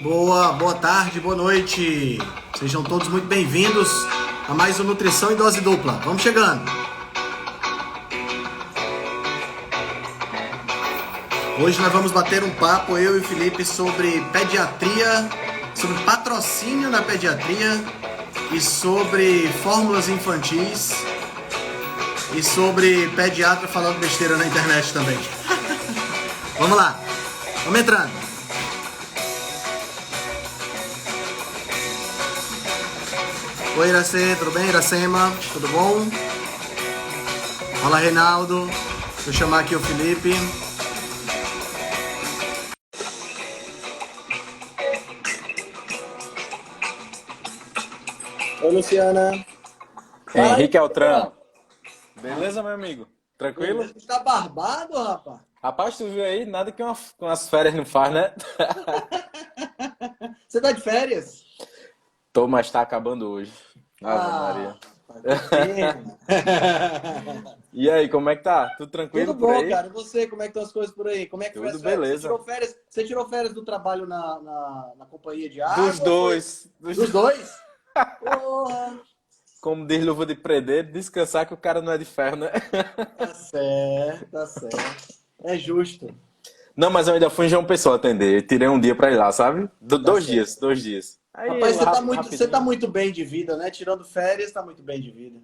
Boa tarde, boa noite. Sejam todos muito bem-vindos a mais um Nutrição em Dose Dupla. Vamos chegando. Hoje nós vamos bater um papo, eu e o Felipe, sobre pediatria, sobre patrocínio na pediatria e sobre fórmulas infantis e sobre pediatra falando besteira na internet também. Vamos lá, vamos entrando. Oi, Iracê, tudo bem? Iracema, tudo bom? Fala, Reinaldo. Deixa eu chamar aqui o Felipe. Oi, Luciana. Henrique Altran. Beleza, meu amigo? Tranquilo? Você tá barbado, rapaz? Rapaz, tu viu aí? Nada que umas férias não faz, né? Você tá de férias? Tô, mas tá acabando hoje. Ave Maria. E aí, como é que tá? Tudo tranquilo Tudo por bom, aí? cara. E você, como é que estão as coisas por aí? Como é que foi Tudo as férias? beleza. Você tirou férias do trabalho na companhia de água? Dos dois. Dos dois? Porra! Como diz Luva de Predeiro, descansar que o cara não é de ferro, né? Tá certo, tá certo. É justo. Não, mas eu ainda fui em João Pessoa atender. Tirei um dia pra ir lá, sabe? Tá Dois certo. dias, 2 dias. Aí, Rapaz, você tá rapidinho. muito bem de vida, né? Tirando férias, tá muito bem de vida.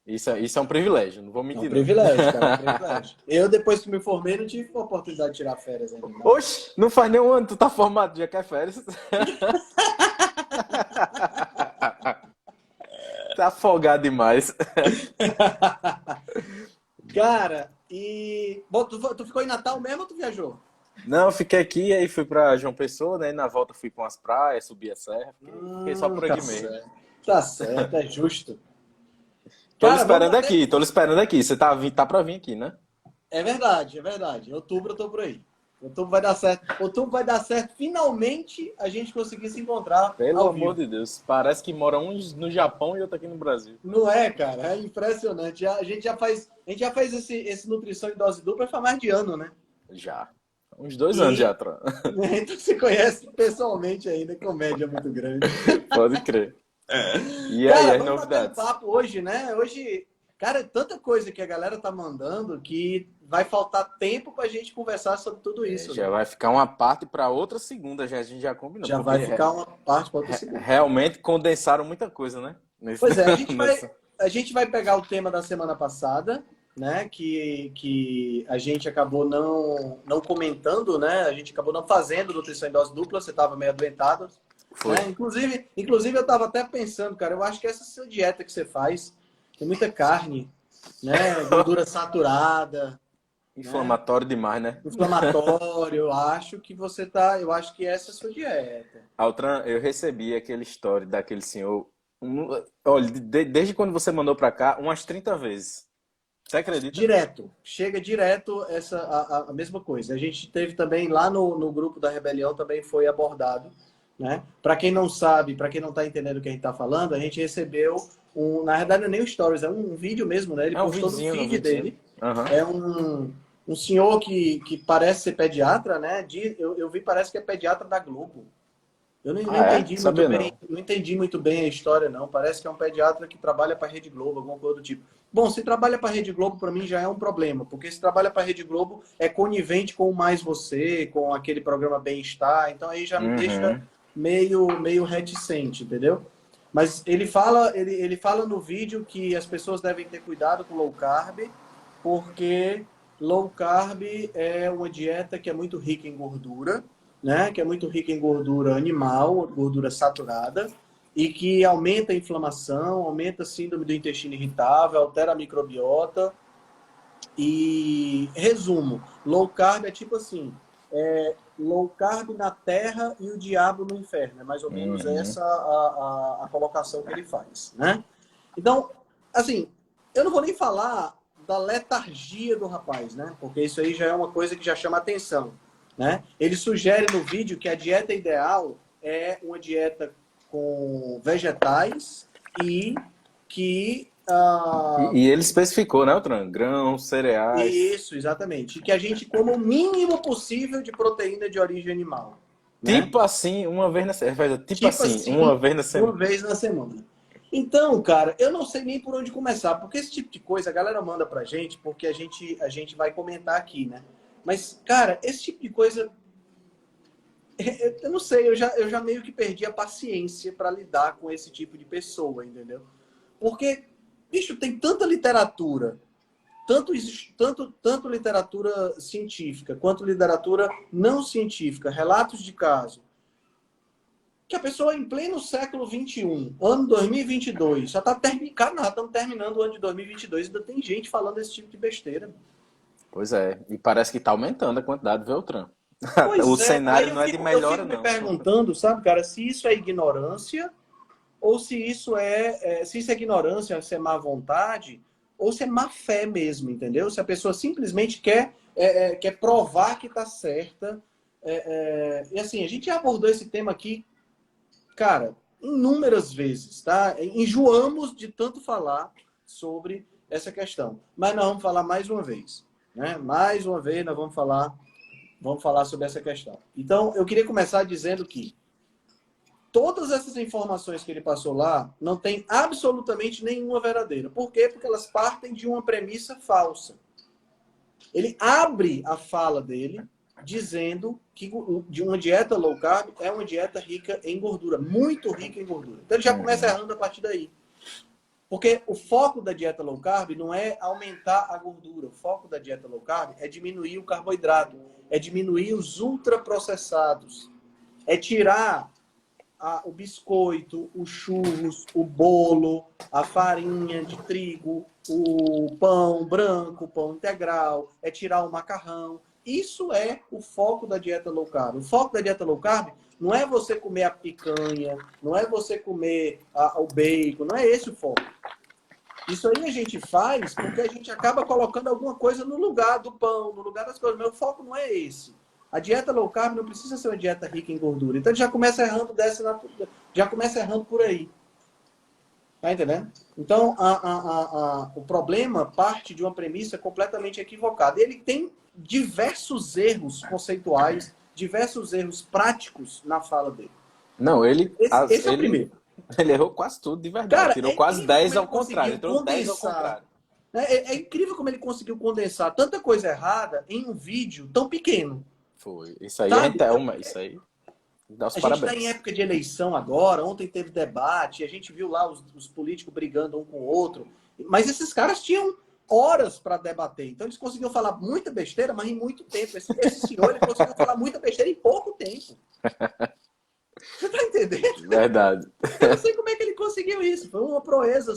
Isso é um privilégio, não vou É um mentir, não. privilégio, cara, é um privilégio. Eu, depois que me formei, não tive a oportunidade de tirar férias ainda, não. Oxe, não faz nem um ano, tu tá formado, já quer férias. Tá afogado demais. Cara, e... Bom, tu ficou em Natal mesmo ou tu viajou? Não, eu fiquei aqui, aí fui pra João Pessoa, né? E na volta fui com as praias, subi a serra. Fiquei só por Tá aqui mesmo. certo. Tá certo, é justo. Tô lhe Cara, vamos esperando bater... aqui, tô lhe esperando aqui. Você tá pra vir aqui, né? É verdade, é verdade. Em outubro eu tô por aí. Outubro vai dar certo. Outubro vai dar certo. Finalmente a gente conseguir se encontrar Pelo ao amor vivo. de Deus. Parece que mora uns no Japão e outro aqui no Brasil. Não é, cara? É impressionante. A gente já faz esse nutrição em dose dupla faz mais de ano, né? Já. Uns 2 anos E já, Tran. então você conhece pessoalmente ainda, comédia muito grande. Pode crer. E aí, Cara, as vamos bater um novidades? papo hoje, né? Hoje, cara, é tanta coisa que a galera tá mandando que vai faltar tempo pra gente conversar sobre tudo isso, Já né? vai ficar uma parte pra outra segunda, já, a gente já combinou. Já Porque vai ficar uma parte para outra segunda. realmente condensaram muita coisa, né? Pois é, Nessa. a gente vai pegar o tema da semana passada, né? Que a gente acabou não comentando, né? A gente acabou não fazendo nutrição em dose dupla, você estava meio adoentado, Foi. né? Inclusive eu estava até pensando, cara, eu acho que essa sua dieta que você faz tem muita carne, né? Gordura saturada, né? Inflamatório demais, né? Inflamatório. Eu acho que essa é a sua dieta. Altran, eu recebi aquele story daquele senhor. Olha, desde quando você mandou pra cá, umas 30 vezes. Você acredita? Direto, chega direto a mesma coisa. A gente teve também lá no grupo da Rebelião, também foi abordado, né? Para quem não sabe, para quem não está entendendo o que a gente está falando, a gente recebeu na verdade não é nem um stories, é um vídeo mesmo, né? Ele É um postou no videozinho, no feed videozinho. dele. Aham. É um senhor que parece ser pediatra, né? Eu vi, parece que é pediatra da Globo. Eu não Ah, é? entendi muito Sabia bem, não. não entendi muito bem a história, não. Parece que é um pediatra que trabalha para a Rede Globo, alguma coisa do tipo. Bom, se trabalha para a Rede Globo, para mim já é um problema, porque se trabalha para a Rede Globo é conivente com o Mais Você, com aquele programa Bem-Estar, então aí já me deixa Uhum. meio reticente, entendeu? Mas ele fala no vídeo que as pessoas devem ter cuidado com low carb, porque low carb é uma dieta que é muito rica em gordura, né? Que é muito rica em gordura animal, gordura saturada, e que aumenta a inflamação, aumenta a síndrome do intestino irritável, altera a microbiota. E, resumo, low carb é tipo assim, low carb na terra e o diabo no inferno. É mais ou menos Uhum. essa a colocação que ele faz, né? Então, assim, eu não vou nem falar da letargia do rapaz, né? Porque isso aí já é uma coisa que já chama atenção, né? Ele sugere no vídeo que a dieta ideal é uma dieta com vegetais e que E ele especificou, né, Altran? Grãos, cereais. isso, exatamente. E que a gente coma o mínimo possível de proteína de origem animal. né? Tipo assim, uma vez na semana. Tipo Tipo assim, assim, uma vez na uma semana. vez na semana. Então, cara, eu não sei nem por onde começar, porque esse tipo de coisa a galera manda pra gente, porque a gente vai comentar aqui, né? Mas, cara, esse tipo de coisa, eu não sei, eu já meio que perdi a paciência para lidar com esse tipo de pessoa, entendeu? Porque, bicho, tem tanta literatura, tanto literatura científica quanto literatura não científica, relatos de caso, que a pessoa em pleno século XXI, ano 2022, já está terminando, nós estamos terminando o ano de 2022, ainda tem gente falando esse tipo de besteira. Pois é, e parece que tá aumentando a quantidade, viu, Trump? O Pois é, aí cenário eu não é de fico, eu melhora, fico me não. perguntando, sabe, cara, se isso é ignorância, ou se isso é ignorância, se é má vontade, ou se é má fé mesmo, entendeu? Se a pessoa simplesmente quer provar que está certa. E assim, a gente já abordou esse tema aqui, cara, inúmeras vezes, tá? Enjoamos de tanto falar sobre essa questão. Mas nós vamos falar mais uma vez, né? Mais uma vez nós vamos falar sobre essa questão. Então, eu queria começar dizendo que todas essas informações que ele passou lá não tem absolutamente nenhuma verdadeira. Por quê? Porque elas partem de uma premissa falsa. Ele abre a fala dele dizendo que de uma dieta low carb é uma dieta rica em gordura, muito rica em gordura. Então ele já começa Uhum. errando a partir daí. Porque o foco da dieta low carb não é aumentar a gordura. O foco da dieta low carb é diminuir o carboidrato, é diminuir os ultraprocessados, é tirar o biscoito, o churros, o bolo, a farinha de trigo, o pão branco, o pão integral, é tirar o macarrão. Isso é o foco da dieta low carb. O foco da dieta low carb não é você comer a picanha, não é você comer o bacon, não é esse o foco. Isso aí a gente faz porque a gente acaba colocando alguma coisa no lugar do pão, no lugar das coisas. Mas o foco não é esse. A dieta low carb não precisa ser uma dieta rica em gordura. Então, já começa errando já começa errando por aí. Tá entendendo? Então, o problema parte de uma premissa completamente equivocada. Ele tem diversos erros conceituais, diversos erros práticos na fala dele. Não, Esse é o ele, primeiro. ele errou quase tudo, de verdade. Cara, Tirou é quase incrível como 10 ele ao contrário. conseguiu Ele tirou 10 ao condensar. contrário. Né? É incrível como ele conseguiu condensar tanta coisa errada em um vídeo tão pequeno. Foi. Isso aí, Sabe? isso aí, dá os A gente está em parabéns. época de eleição agora, ontem teve debate, a gente viu lá os políticos brigando um com o outro, mas esses caras tinham horas para debater, então eles conseguiam falar muita besteira, mas em muito tempo. Esse senhor ele conseguiu falar muita besteira em pouco tempo. Você está entendendo? Verdade. Eu não sei como é que ele conseguiu isso. Foi uma proeza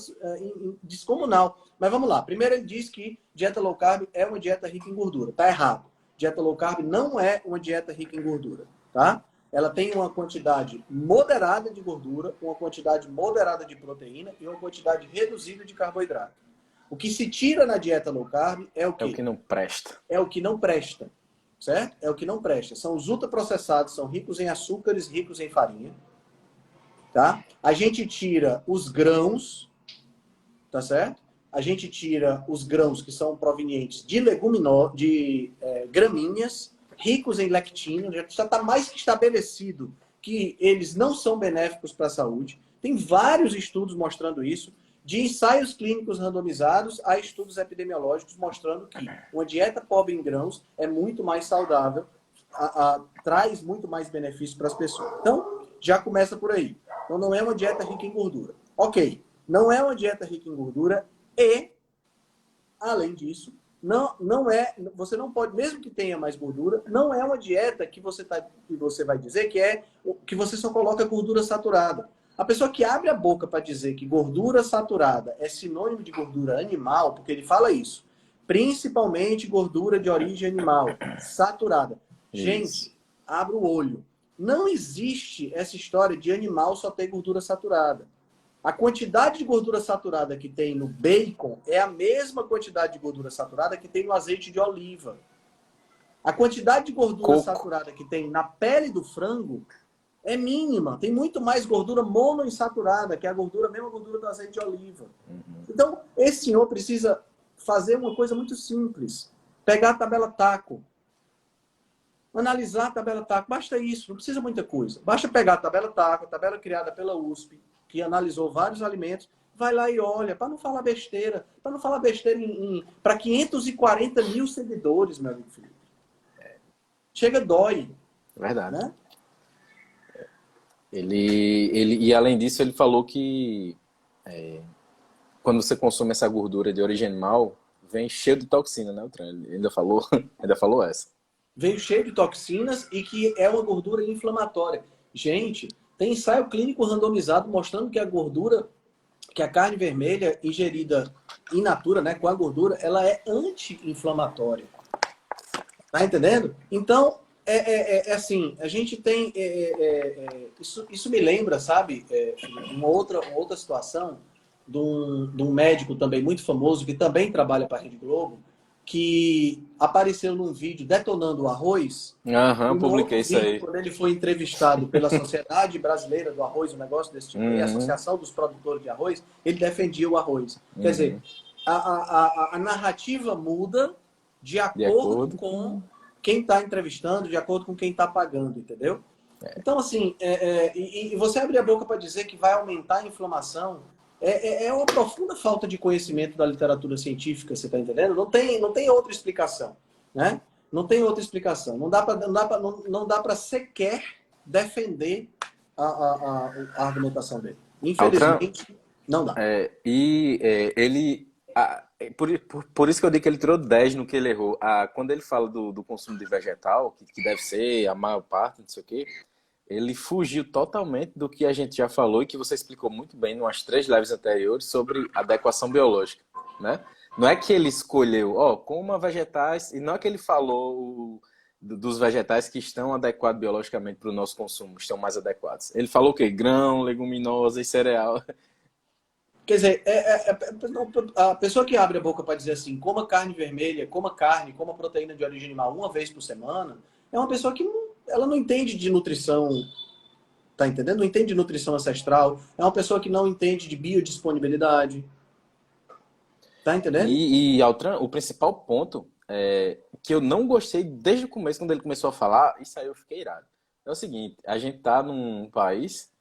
descomunal. Mas vamos lá. Primeiro ele diz que dieta low carb é uma dieta rica em gordura. Tá errado. Dieta low carb não é uma dieta rica em gordura, tá? Ela tem uma quantidade moderada de gordura, uma quantidade moderada de proteína e uma quantidade reduzida de carboidrato. O que se tira na dieta low carb é o É o quê? que não presta. É o que não presta, certo? É o que não presta. São os ultraprocessados, são ricos em açúcares, ricos em farinha. Tá? A gente tira os grãos, tá certo? A gente tira os grãos que são provenientes de gramíneas, ricos em lectina, já está mais que estabelecido que eles não são benéficos para a saúde. Tem vários estudos mostrando isso, de ensaios clínicos randomizados a estudos epidemiológicos mostrando que uma dieta pobre em grãos é muito mais saudável, traz muito mais benefícios para as pessoas. Então, já começa por aí. Então, não é uma dieta rica em gordura. Ok, não é uma dieta rica em gordura e, além disso, você não pode, mesmo que tenha mais gordura, não é uma dieta que você vai dizer que você só coloca gordura saturada. A pessoa que abre a boca para dizer que gordura saturada é sinônimo de gordura animal, porque ele fala isso, principalmente gordura de origem animal, saturada. Isso. Gente, abra o olho. Não existe essa história de animal só ter gordura saturada. A quantidade de gordura saturada que tem no bacon é a mesma quantidade de gordura saturada que tem no azeite de oliva. A quantidade de gordura Coco. saturada que tem na pele do frango é mínima. Tem muito mais gordura monoinsaturada, que é a mesma gordura do azeite de oliva. Então, esse senhor precisa fazer uma coisa muito simples. Pegar a tabela TACO. analisar a tabela TACO, basta isso, não precisa muita coisa. Basta pegar a tabela TACO, a tabela criada pela USP, que analisou vários alimentos, vai lá e olha, para não falar besteira, para 540 mil seguidores, meu amigo Felipe. Chega, dói. Verdade. Né? E além disso, ele falou que quando você consome essa gordura de origem animal, vem cheio de toxina, né, Altran? Ele ainda falou essa. Veio cheio de toxinas e que é uma gordura inflamatória. Gente, tem ensaio clínico randomizado mostrando que a gordura, que a carne vermelha ingerida in natura, né, com a gordura, ela é anti-inflamatória. Tá entendendo? Então, assim, a gente tem... isso me lembra, sabe, uma outra situação de um médico também muito famoso, que também trabalha para a Rede Globo, que apareceu num vídeo detonando o arroz. Aham, E no outro publiquei isso vídeo, aí. quando ele foi entrevistado pela Sociedade Brasileira do Arroz, um negócio desse tipo aí, a Associação dos Produtores de Arroz, ele defendia o arroz. Quer dizer, a narrativa muda de acordo com quem está entrevistando, de acordo com quem está pagando, entendeu? Então, assim, e você abrir a boca para dizer que vai aumentar a inflamação, é uma profunda falta de conhecimento da literatura científica, você está entendendo? Não tem outra explicação, né? Não tem outra explicação. Não dá para sequer defender a argumentação dele. Infelizmente, não dá. Por isso que eu digo que ele tirou 10 no que ele errou. Quando ele fala do consumo de vegetal, que deve ser a maior parte, não sei o quê, ele fugiu totalmente do que a gente já falou e que você explicou muito bem em umas 3 lives anteriores sobre adequação biológica, né? Não é que ele escolheu, coma vegetais, e não é que ele falou dos vegetais que estão adequados biologicamente para o nosso consumo, estão mais adequados. Ele falou o quê? Grão, leguminosa e cereal. Quer dizer, a pessoa que abre a boca para dizer assim, coma carne vermelha, coma proteína de origem animal uma vez por semana, é uma pessoa que ela não entende de nutrição, tá entendendo? Não entende de nutrição ancestral, é uma pessoa que não entende de biodisponibilidade. Tá entendendo? E Altran, o principal ponto que eu não gostei desde o começo, quando ele começou a falar, isso aí eu fiquei irado. É o seguinte, a gente tá num país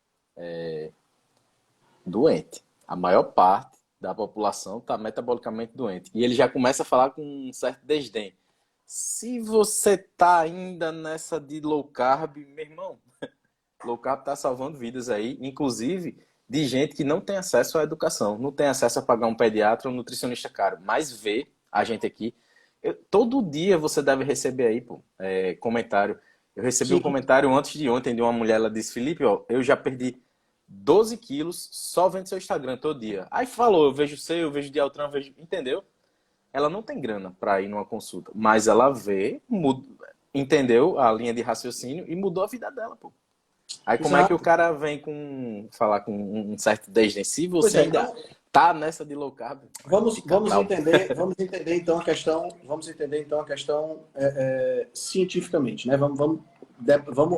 doente. A maior parte da população está metabolicamente doente. E ele já começa a falar com um certo desdém. Se você tá ainda nessa de low carb, meu irmão, low carb tá salvando vidas aí, inclusive de gente que não tem acesso à educação, não tem acesso a pagar um pediatra ou um nutricionista caro, mas vê a gente aqui. Todo dia você deve receber aí, comentário. Eu recebi um comentário antes de ontem de uma mulher, ela disse, Felipe, eu já perdi 12 quilos só vendo seu Instagram todo dia. Aí falou, eu vejo o seu, eu vejo o de Altran, entendeu? Ela não tem grana para ir numa consulta, mas ela vê, entendeu a linha de raciocínio e mudou a vida dela, pô. Aí como é que o cara vem falar com um certo desdém? Se você ainda tá nessa de low carb... Vamos entender então a questão cientificamente, né? Vamos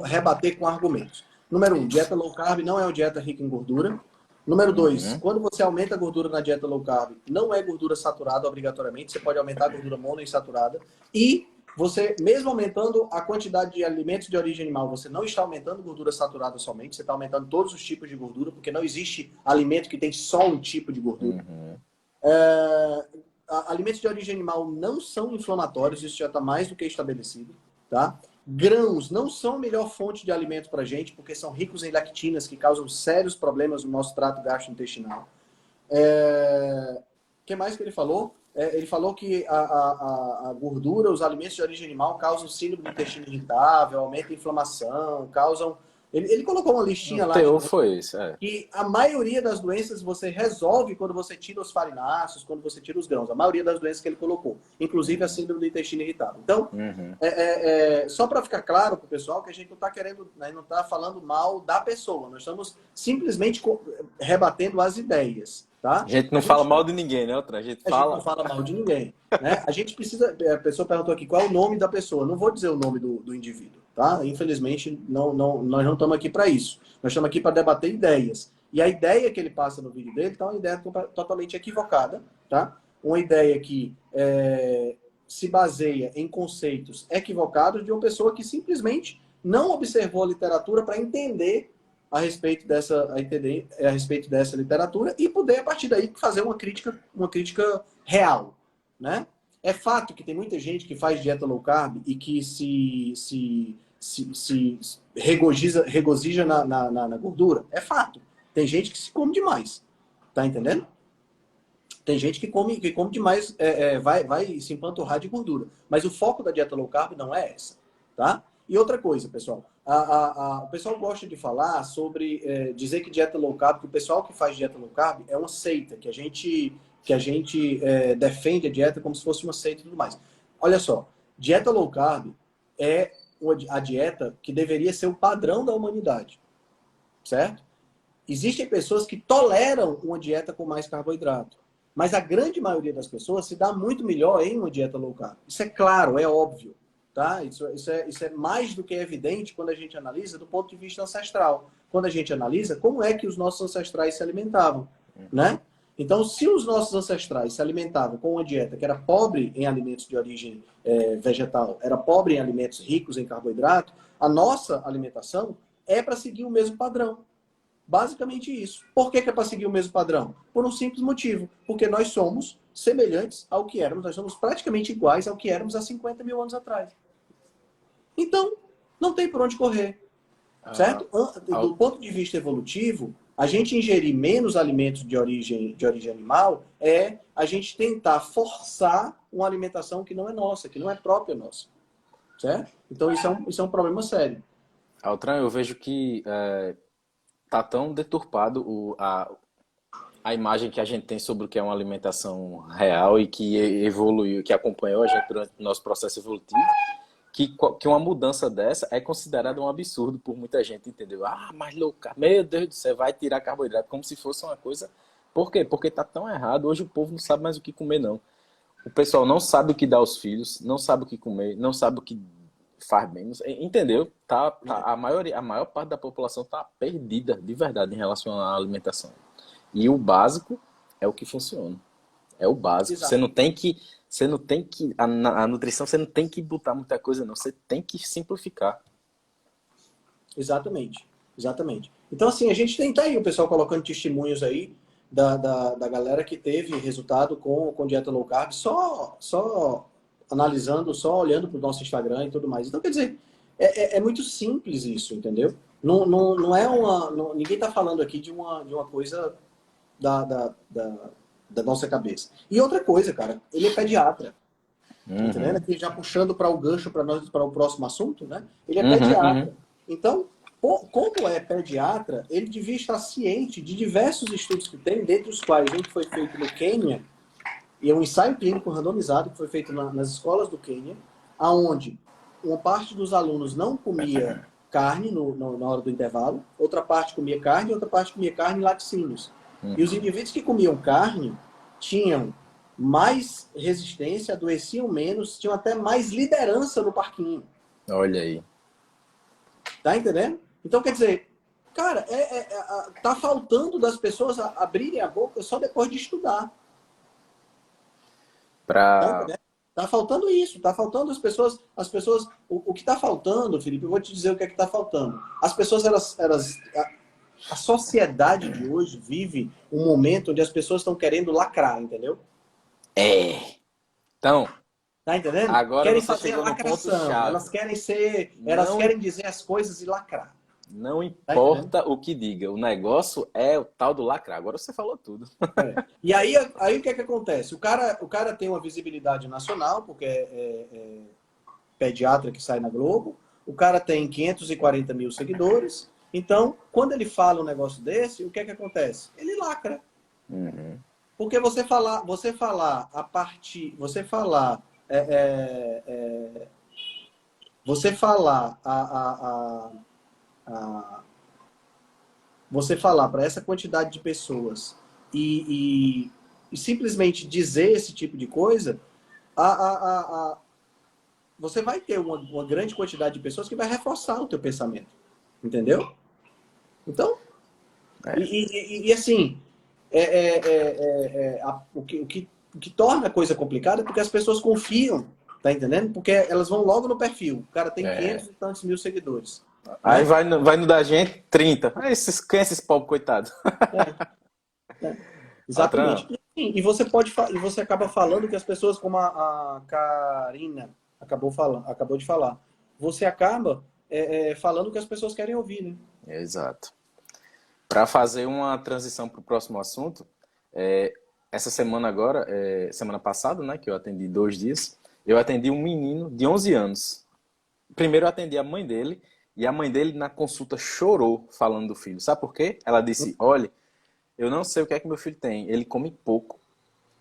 rebater com argumentos. Número 1, dieta low carb não é uma dieta rica em gordura. Número 2, quando você aumenta a gordura na dieta low carb, não é gordura saturada obrigatoriamente, você pode aumentar a gordura monoinsaturada. E você, mesmo aumentando a quantidade de alimentos de origem animal, você não está aumentando gordura saturada somente, você está aumentando todos os tipos de gordura, porque não existe alimento que tem só um tipo de gordura. Alimentos de origem animal não são inflamatórios, isso já está mais do que estabelecido, tá? Grãos não são a melhor fonte de alimento para a gente, porque são ricos em lactinas, que causam sérios problemas no nosso trato gastrointestinal. O que mais que ele falou? Ele falou que a gordura, os alimentos de origem animal causam síndrome do intestino irritável, aumenta a inflamação, causam... Ele colocou uma listinha lá. Foi isso, que a maioria das doenças você resolve quando você tira os farináceos, quando você tira os grãos. A maioria das doenças que ele colocou. Inclusive a síndrome do intestino irritável. Então, só para ficar claro para o pessoal que a gente não está querendo, né, não está falando mal da pessoa. Nós estamos simplesmente rebatendo as ideias. Tá? A gente não fala mal de ninguém, né, Altran? A gente não fala mal de ninguém. Né? A gente precisa... A pessoa perguntou aqui qual é o nome da pessoa. Não vou dizer o nome do indivíduo. Tá? Infelizmente, nós não estamos aqui para isso. Nós estamos aqui para debater ideias. E a ideia que ele passa no vídeo dele está uma ideia totalmente equivocada. Tá? Uma ideia que se baseia em conceitos equivocados de uma pessoa que simplesmente não observou a literatura para entender a respeito dessa literatura e poder, a partir daí, fazer uma crítica real, né? É fato que tem muita gente que faz dieta low carb e que se regozija na gordura. É fato. Tem gente que se come demais. Tá entendendo? Tem gente que come demais, vai se empanturrar de gordura. Mas o foco da dieta low carb não é essa, tá? E outra coisa, pessoal. O pessoal gosta de falar sobre dizer que dieta low carb, que o pessoal que faz dieta low carb é uma seita, que a gente defende a dieta como se fosse uma seita e tudo mais. Olha só, dieta low carb é a dieta que deveria ser o padrão da humanidade, certo? Existem pessoas que toleram uma dieta com mais carboidrato, mas a grande maioria das pessoas se dá muito melhor em uma dieta low carb. Isso é claro, é óbvio, tá? Isso é mais do que evidente quando a gente analisa do ponto de vista ancestral. Quando a gente analisa como é que os nossos ancestrais se alimentavam, né? Então, se os nossos ancestrais se alimentavam com uma dieta que era pobre em alimentos de origem vegetal, era pobre em alimentos ricos em carboidrato, a nossa alimentação é para seguir o mesmo padrão. Basicamente isso. Por que é para seguir o mesmo padrão? Por um simples motivo. Porque nós somos semelhantes ao que éramos. Nós somos praticamente iguais ao que éramos há 50 mil anos atrás. Então, não tem por onde correr. Certo? Do ponto de vista evolutivo, a gente ingerir menos alimentos de origem animal é a gente tentar forçar uma alimentação que não é nossa, que não é própria nossa. Certo? Então, isso é um problema sério. Altran, eu vejo que tá tão deturpado a imagem que a gente tem sobre o que é uma alimentação real e que evoluiu, que acompanhou a gente durante o nosso processo evolutivo, que uma mudança dessa é considerada um absurdo por muita gente, entendeu? Ah, mas low carb, meu Deus do céu, vai tirar carboidrato, como se fosse uma coisa... Por quê? Porque tá tão errado. Hoje o povo não sabe mais o que comer, não. O pessoal não sabe o que dar aos filhos, não sabe o que comer, não sabe o que faz bem, entendeu? A maior parte da população tá perdida, de verdade, em relação à alimentação. E o básico é o que funciona. É o básico. Exato. A nutrição, você não tem que botar muita coisa, não. Você tem que simplificar. Exatamente. Então, assim, a gente tem aí o pessoal colocando testemunhos aí da galera que teve resultado com dieta low carb, só analisando, só olhando para o nosso Instagram e tudo mais. Então, quer dizer, é muito simples isso, entendeu? Não é ninguém está falando aqui de uma coisa da nossa cabeça. E outra coisa, cara, ele é pediatra. Uhum. Entendendo? Aqui já puxando para o gancho para o próximo assunto, né? Ele é pediatra. Então, como é pediatra, ele devia estar ciente de diversos estudos que tem, dentre os quais um que foi feito no Quênia, e é um ensaio clínico randomizado que foi feito nas escolas do Quênia, aonde uma parte dos alunos não comia carne na hora do intervalo, outra parte comia carne e outra parte comia carne e laticínios. E os indivíduos que comiam carne tinham mais resistência, adoeciam menos, tinham até mais liderança no parquinho. Olha aí. Tá entendendo? Então, quer dizer, cara, tá faltando das pessoas abrirem a boca só depois de estudar. Tá faltando isso, tá faltando as pessoas, o que tá faltando, Felipe, eu vou te dizer o que é que tá faltando. As pessoas, a sociedade de hoje vive um momento onde as pessoas estão querendo lacrar, entendeu? Então, tá entendendo? Agora querem você fazer chegou a no ponto lacração, chave. elas querem dizer as coisas e lacrar. Não importa o que diga, o negócio é o tal do lacrar. Agora você falou tudo. E aí o que é que acontece? O cara tem uma visibilidade nacional, porque é pediatra que sai na Globo, o cara tem 540 mil seguidores, então, quando ele fala um negócio desse, o que é que acontece? Ele lacra. Uhum. Porque você falar para essa quantidade de pessoas e simplesmente dizer esse tipo de coisa, você vai ter uma grande quantidade de pessoas que vai reforçar o teu pensamento. Entendeu? Então, assim, o que torna a coisa complicada é porque as pessoas confiam Tá entendendo? Porque elas vão logo no perfil. O cara tem É. 500 e tantos mil seguidores. Aí Né? vai no da gente 30. Quem é esses pobres coitados? É, exatamente. Patrão. E você pode e você acaba falando que as pessoas, como a Karina acabou de falar, você acaba falando o que as pessoas querem ouvir, né? Exato. Para fazer uma transição para o próximo assunto, essa semana agora, semana passada, né, que eu atendi 2 dias, eu atendi um menino de 11 anos. Primeiro eu atendi a mãe dele, e a mãe dele na consulta chorou falando do filho. Sabe por quê? Ela disse, olha, eu não sei o que é que meu filho tem, ele come pouco,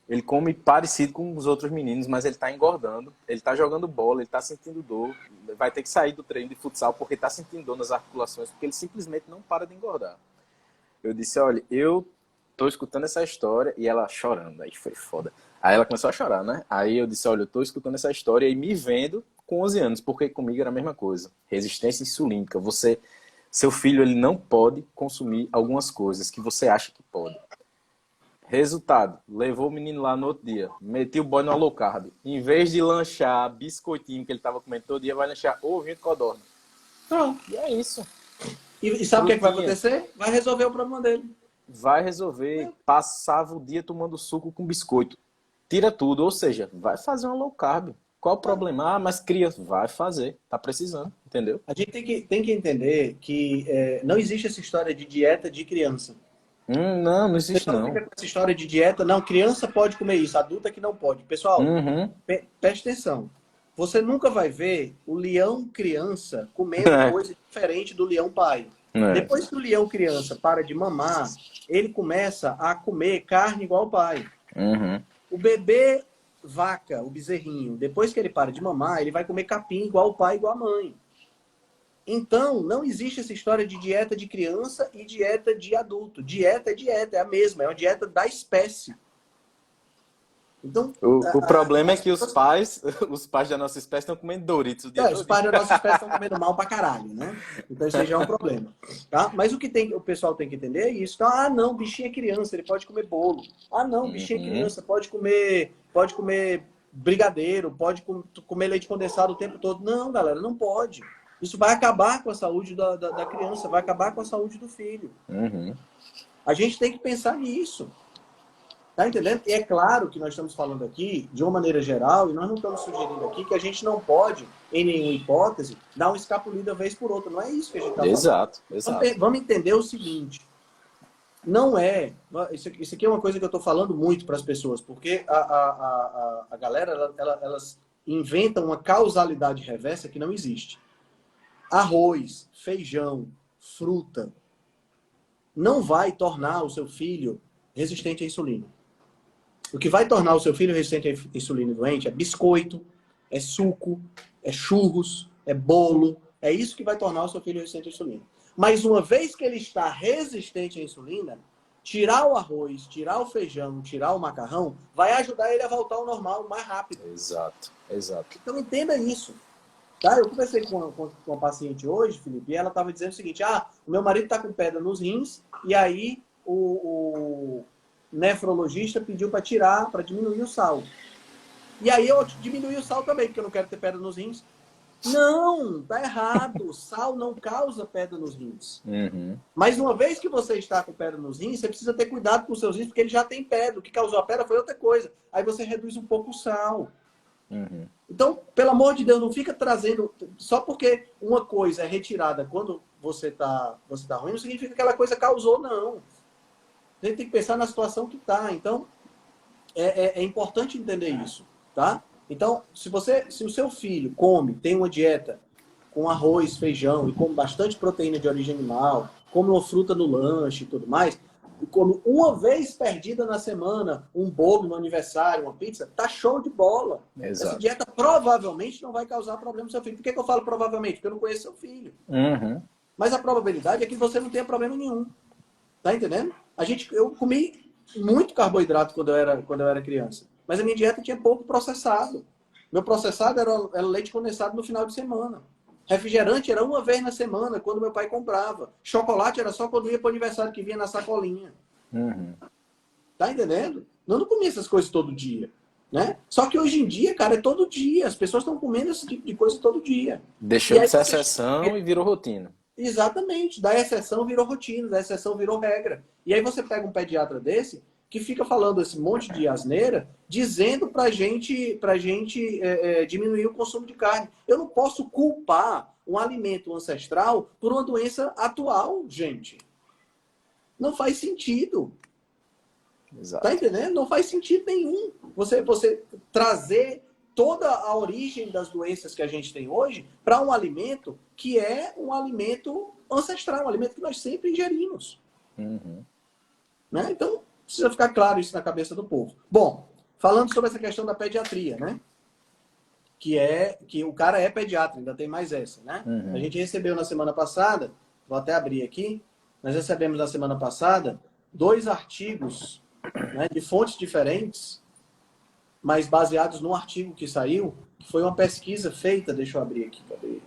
ele come parecido com os outros meninos, mas ele está engordando, ele está jogando bola, ele está sentindo dor, vai ter que sair do treino de futsal porque está sentindo dor nas articulações, porque ele simplesmente não para de engordar. Eu disse, olha, eu tô escutando essa história, e ela chorando, aí foi foda. Aí ela começou a chorar, né? Aí eu disse, olha, eu tô escutando essa história e me vendo com 11 anos, porque comigo era a mesma coisa. Resistência insulínica. Seu filho, ele não pode consumir algumas coisas que você acha que pode. Resultado, levou o menino lá no outro dia, meti o boy no low carb. Em vez de lanchar biscoitinho que ele tava comendo todo dia, vai lanchar ovinho de codorna. Não. E é isso. E sabe o que é que vai Frutinha. acontecer? Vai resolver o problema dele. Vai resolver. Passava o dia tomando suco com biscoito. Tira tudo, ou seja, vai fazer uma low carb. Qual o problema? Ah, mas cria. Vai fazer. Tá precisando, entendeu? A gente tem que entender que não existe essa história de dieta de criança. Não O existe pessoal não. fica com essa história de dieta. Não, criança pode comer isso, adulta que não pode. Pessoal, Uhum. preste atenção. Você nunca vai ver o leão criança comendo coisa diferente do leão pai. É. Depois que o leão criança para de mamar, ele começa a comer carne igual o pai. Uhum. O bebê vaca, o bezerrinho, depois que ele para de mamar, ele vai comer capim igual o pai, igual a mãe. Então, não existe essa história de dieta de criança e dieta de adulto. Dieta é dieta, é a mesma, é uma dieta da espécie. Então, O problema é as que os pessoas pais, os pais da nossa espécie estão comendo Doritos o dia os todo. pais da nossa espécie estão comendo mal pra caralho, né? Então isso aí já é um problema. Tá? Mas o pessoal tem que entender é isso. Então, não, bichinho é criança, ele pode comer bolo. Ah, não, bichinho é Uhum. criança, pode comer brigadeiro, pode comer leite condensado o tempo todo. Não, galera, não pode. Isso vai acabar com a saúde da criança, vai acabar com a saúde do filho. Uhum. A gente tem que pensar nisso. Tá entendendo? E é claro que nós estamos falando aqui de uma maneira geral e nós não estamos sugerindo aqui que a gente não pode, em nenhuma hipótese, dar uma escapulida vez por outra. Não é isso que a gente está falando. Exato, exato. Vamos entender o seguinte. Não é... Isso aqui é uma coisa que eu estou falando muito para as pessoas, porque a galera, elas inventam uma causalidade reversa que não existe. Arroz, feijão, fruta, não vai tornar o seu filho resistente à insulina. O que vai tornar o seu filho resistente à insulina e doente é biscoito, é suco, é churros, é bolo. É isso que vai tornar o seu filho resistente à insulina. Mas uma vez que ele está resistente à insulina, tirar o arroz, tirar o feijão, tirar o macarrão, vai ajudar ele a voltar ao normal mais rápido. Exato, exato. Então entenda isso. Tá? Eu conversei com uma paciente hoje, Felipe, e ela estava dizendo o seguinte, o meu marido está com pedra nos rins, e aí o nefrologista pediu para tirar, para diminuir o sal. E aí eu diminui o sal também, porque eu não quero ter pedra nos rins. Não, tá errado. O sal não causa pedra nos rins. Uhum. Mas uma vez que você está com pedra nos rins, você precisa ter cuidado com os seus rins, porque ele já tem pedra. O que causou a pedra foi outra coisa. Aí você reduz um pouco o sal. Uhum. Então, pelo amor de Deus, não fica trazendo... Só porque uma coisa é retirada quando você tá ruim, não significa que aquela coisa causou, não. A gente tem que pensar na situação que está. Então, é importante entender isso, tá? Então, se o seu filho tem uma dieta com arroz, feijão e come bastante proteína de origem animal, come uma fruta no lanche e tudo mais, e come uma vez perdida na semana um bolo no aniversário, uma pizza, tá show de bola. Exato. Essa dieta provavelmente não vai causar problema no seu filho. Por que eu falo provavelmente? Porque eu não conheço seu filho. Uhum. Mas a probabilidade é que você não tenha problema nenhum. Tá entendendo? Eu comi muito carboidrato quando eu era criança. Mas a minha dieta tinha pouco processado. Meu processado era leite condensado no final de semana. Refrigerante era uma vez na semana, quando meu pai comprava. Chocolate era só quando ia para o aniversário que vinha na sacolinha. Uhum. Tá entendendo? Eu não comia essas coisas todo dia. né? Só que hoje em dia, cara, é todo dia. As pessoas estão comendo esse tipo de coisa todo dia. Deixou E de aí ser você... exceção e virou rotina. Exatamente. Da exceção virou rotina, da exceção virou regra. E aí você pega um pediatra desse que fica falando esse monte de asneira, dizendo pra gente diminuir o consumo de carne. Eu não posso culpar um alimento ancestral por uma doença atual, gente. Não faz sentido. Tá Exato. entendendo? Não faz sentido nenhum. Você trazer toda a origem das doenças que a gente tem hoje para um alimento que é um alimento ancestral, um alimento que nós sempre ingerimos. Uhum. Né? Então, precisa ficar claro isso na cabeça do povo. Bom, falando sobre essa questão da pediatria, né? Que o cara é pediatra, ainda tem mais essa, né? A Uhum. gente recebeu na semana passada, vou até abrir aqui, nós recebemos na semana passada 2 artigos, né, de fontes diferentes, mas baseados num artigo que saiu, que foi uma pesquisa feita, deixa eu abrir aqui, cadê?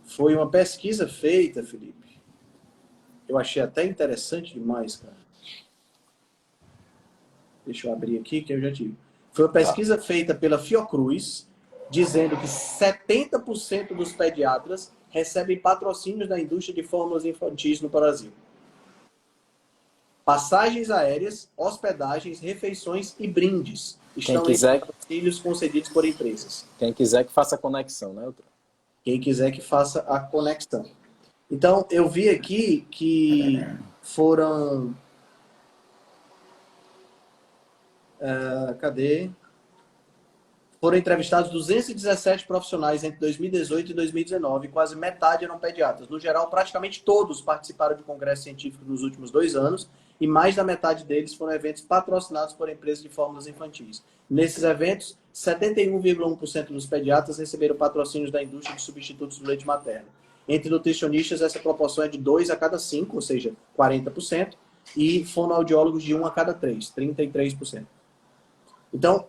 Foi uma pesquisa feita, Felipe. Eu achei até interessante demais, cara. Deixa eu abrir aqui, que eu já tive. Foi uma Tá. pesquisa feita pela Fiocruz, dizendo que 70% dos pediatras recebem patrocínios da indústria de fórmulas infantis no Brasil. Passagens aéreas, hospedagens, refeições e brindes Quem estão entre quiser, patrocínios concedidos por empresas. quem quiser que faça a conexão, né, doutor? Quem quiser que faça a conexão. Então, eu vi aqui que foram... cadê? Foram entrevistados 217 profissionais entre 2018 e 2019, e quase metade eram pediatras. No geral, praticamente todos participaram de congressos científicos nos últimos 2 anos, e mais da metade deles foram eventos patrocinados por empresas de fórmulas infantis. Nesses eventos, 71,1% dos pediatras receberam patrocínios da indústria de substitutos do leite materno. Entre nutricionistas, essa proporção é de 2 a cada 5, ou seja, 40%, e fonoaudiólogos de 1 a cada 3, 33%. Então,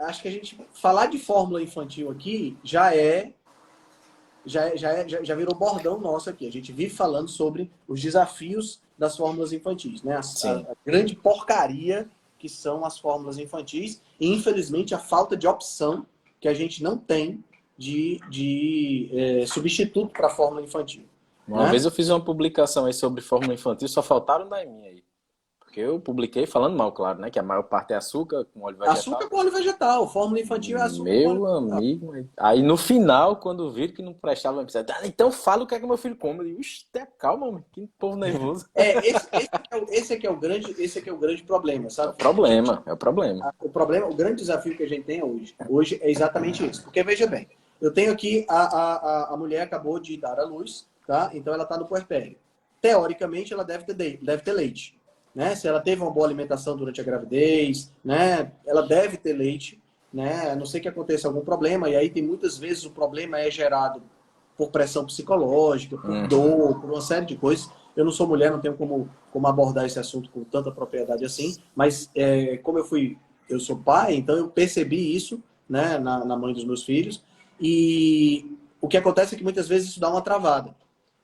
acho que a gente falar de fórmula infantil aqui já virou bordão nosso aqui. A gente vive falando sobre os desafios das fórmulas infantis, né? Sim. A grande porcaria que são as fórmulas infantis e, infelizmente, a falta de opção que a gente não tem de substituto para a fórmula infantil. Uma Né? vez eu fiz uma publicação aí sobre fórmula infantil, só faltaram da minha aí. Porque eu publiquei falando mal, claro, né? Que a maior parte é açúcar com óleo Açúcar vegetal. com óleo vegetal. Fórmula infantil é açúcar com óleo Meu vegetal. amigo. Aí no final, quando viram que não prestava, me disseram, então fala o que é que meu filho come. Eu digo, tenha calma, mano. Que povo nervoso. Esse é o grande problema, É o sabe? problema, é o problema. O grande desafio que a gente tem hoje é exatamente isso. Porque, veja bem, eu tenho aqui, a mulher acabou de dar à luz, tá? Então ela está no puerpério. Teoricamente, ela deve ter leite. Né? Se ela teve uma boa alimentação durante a gravidez, né? Ela deve ter leite, né? A não ser que aconteça algum problema, e aí tem muitas vezes o problema é gerado por pressão psicológica, por dor, por uma série de coisas. Eu não sou mulher, não tenho como abordar esse assunto com tanta propriedade assim, mas como eu sou pai, então eu percebi isso, né, na mãe dos meus filhos, e o que acontece é que muitas vezes isso dá uma travada.